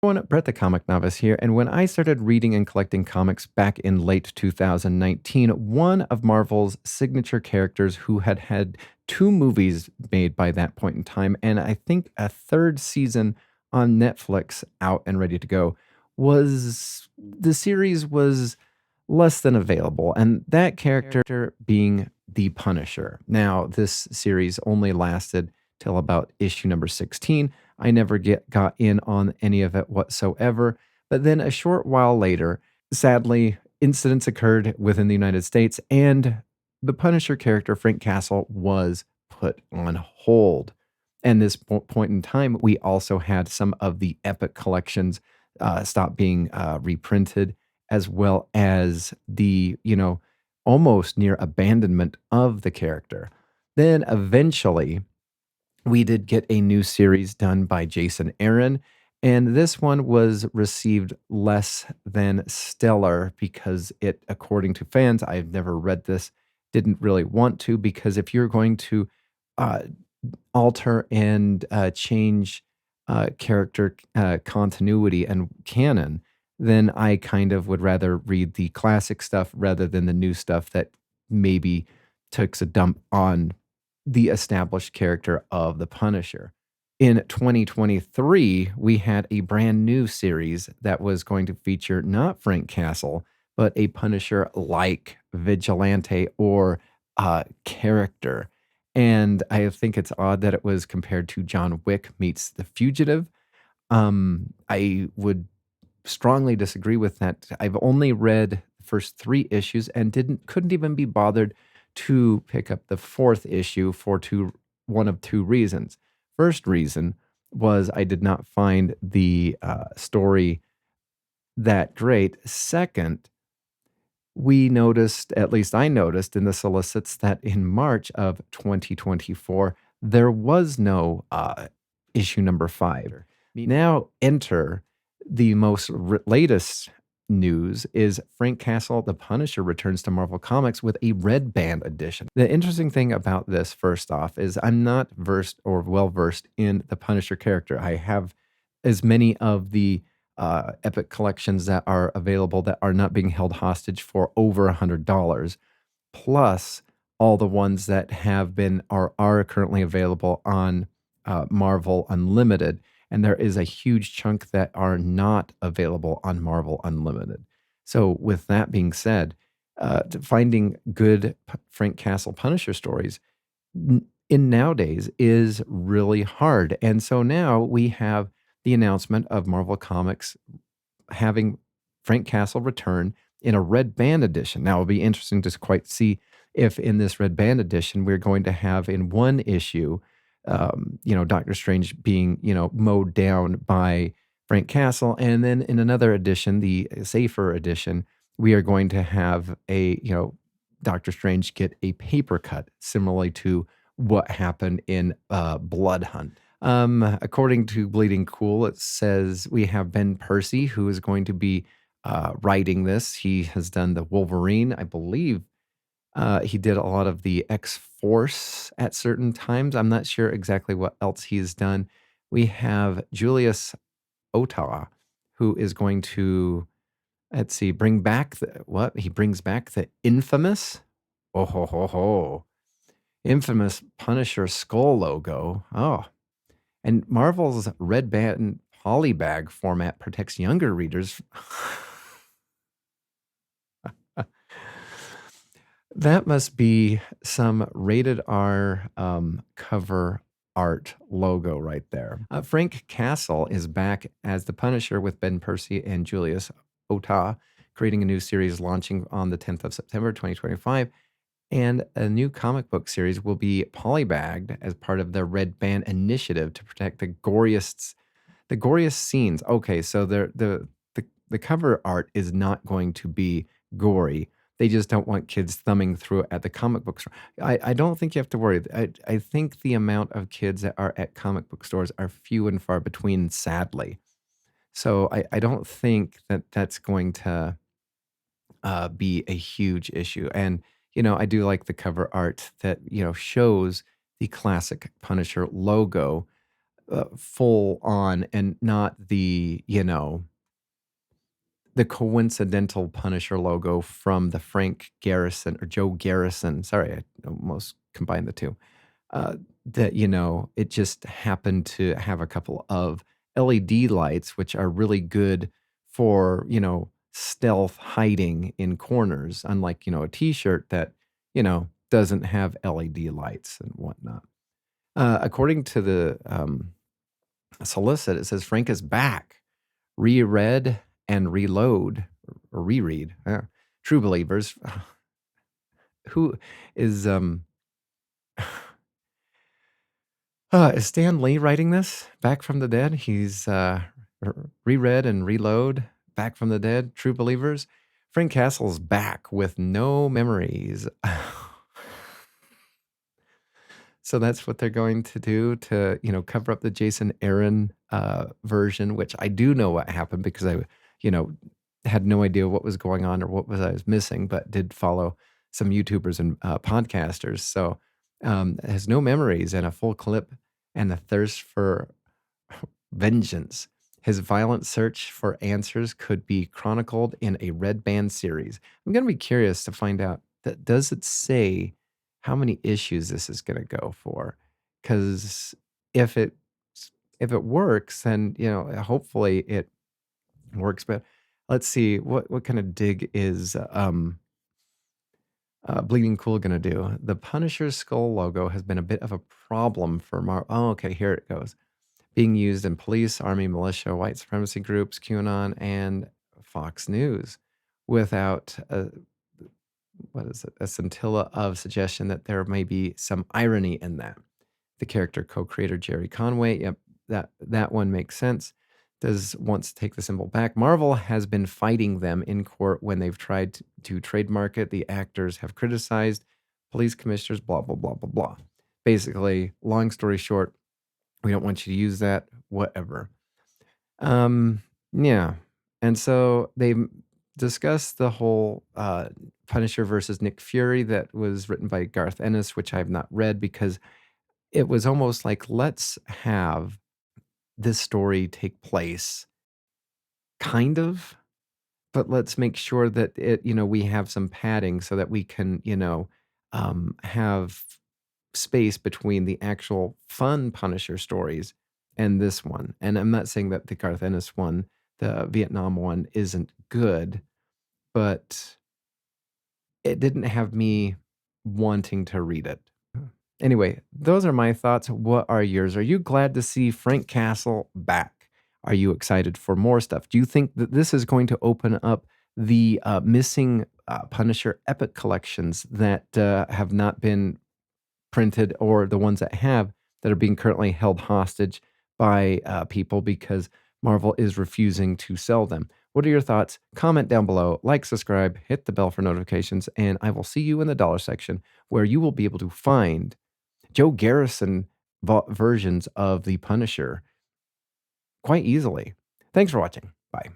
Everyone, Brett the Comic Novice here, and when I started reading and collecting comics back in late 2019, one of Marvel's signature characters who had had two movies made by that point in time, and I think a third season on Netflix out and ready to go, was the series was less than available, and that character being the Punisher. Now, this series only lasted till about issue number 16. I never got in on any of it whatsoever. But then a short while later, sadly, incidents occurred within the United States, and the Punisher character, Frank Castle, was put on hold. And this point in time, we also had some of the Epic collections stop being reprinted, as well as the, almost near abandonment of the character. Then eventually, we did get a new series done by Jason Aaron, and this one was received less than stellar because it, according to fans, I've never read this, didn't really want to, because if you're going to uh, alter and change character continuity and canon, then I kind of would rather read the classic stuff rather than the new stuff that maybe takes a dump on the established character of the Punisher. In 2023, we had a brand new series that was going to feature not Frank Castle, but a Punisher like vigilante or character. And I think it's odd that it was compared to John Wick meets The Fugitive. I would strongly disagree with that. I've only read the first three issues and couldn't even be bothered to pick up the fourth issue for one of two reasons. First reason was I did not find the story that great. Second, we noticed, at least I noticed in the solicits, that in March of 2024, there was no issue number 5. Now enter the most latest news is Frank Castle, the Punisher, returns to Marvel Comics with a red band edition. The interesting thing about this, first off, is I'm not versed or well versed in the Punisher character. I have as many of the Epic collections that are available that are not being held hostage for over $100, plus all the ones that have been or are currently available on Marvel Unlimited. And there is a huge chunk that are not available on Marvel Unlimited. So, with that being said, finding good Frank Castle Punisher stories in nowadays is really hard. And so now we have the announcement of Marvel Comics having Frank Castle return in a red band edition. Now, it'll be interesting to quite see if in this red band edition we're going to have in one issue, Doctor Strange being, mowed down by Frank Castle. And then in another edition, the safer edition, we are going to have Doctor Strange get a paper cut, similarly to what happened in Blood Hunt. According to Bleeding Cool, it says we have Ben Percy, who is going to be writing this. He has done the Wolverine, I believe. He did a lot of the X-Force at certain times. I'm not sure exactly what else he's done. We have Julius Ottawa, who is going to, let's see, bring back what? He brings back the infamous, oh ho ho ho, infamous Punisher skull logo. Oh, and Marvel's red band polybag format protects younger readers. That must be some rated R cover art logo right there. Frank Castle is back as the Punisher with Ben Percy and Julius Ota, creating a new series launching on the 10th of September 2025. And a new comic book series will be polybagged as part of the Red Band initiative to protect the goriest scenes. Okay, so the cover art is not going to be gory. They just don't want kids thumbing through it at the comic book store. I don't think you have to worry. I think the amount of kids that are at comic book stores are few and far between, sadly. So I don't think that that's going to be a huge issue. And, I do like the cover art that, shows the classic Punisher logo. full on and not the coincidental Punisher logo from the Frank Garrison or Joe Garrison. Sorry, I almost combined the two. That it just happened to have a couple of LED lights, which are really good for stealth hiding in corners, unlike a T-shirt that doesn't have LED lights and whatnot. According to the solicit, it says Frank is back, reread and reload or reread. Yeah. True believers. Who is is Stan Lee writing this? Back from the Dead? He's reread and reload. Back from the Dead. True believers. Frank Castle's back with no memories. So that's what they're going to do to, cover up the Jason Aaron version, which I do know what happened because I, you know, had no idea what was going on or what was I was missing, but did follow some YouTubers and podcasters. So has no memories and a full clip and a thirst for vengeance. His violent search for answers could be chronicled in a Red Band series. I'm going to be curious to find out that does it say how many issues this is going to go for? Because if it if it works, then hopefully it works. But let's see what kind of dig is Bleeding Cool going to do. The Punisher's skull logo has been a bit of a problem for Oh, okay, here it goes. Being used in police, army, militia, white supremacy groups, QAnon, and Fox News without what is it? A scintilla of suggestion that there may be some irony in that. The character co-creator Jerry Conway, yep, that one makes sense. Does wants to take the symbol back. Marvel has been fighting them in court when they've tried to trademark it. The actors have criticized police commissioners, blah, blah, blah, blah, blah. Basically, long story short, we don't want you to use that, whatever. Yeah. And so they discussed the whole Punisher versus Nick Fury that was written by Garth Ennis, which I've not read because it was almost like, let's have this story take place, kind of, but let's make sure that we have some padding so that we can, have space between the actual fun Punisher stories and this one. And I'm not saying that the Garth Ennis one, the Vietnam one, isn't good, but it didn't have me wanting to read it. Anyway, those are my thoughts. What are yours? Are you glad to see Frank Castle back? Are you excited for more stuff? Do you think that this is going to open up the missing Punisher Epic collections that have not been printed, or the ones that have that are being currently held hostage by people because Marvel is refusing to sell them? What are your thoughts? Comment down below, like, subscribe, hit the bell for notifications, and I will see you in the dollar section where you will be able to find Joe Garrison versions of the Punisher quite easily. Thanks for watching. Bye.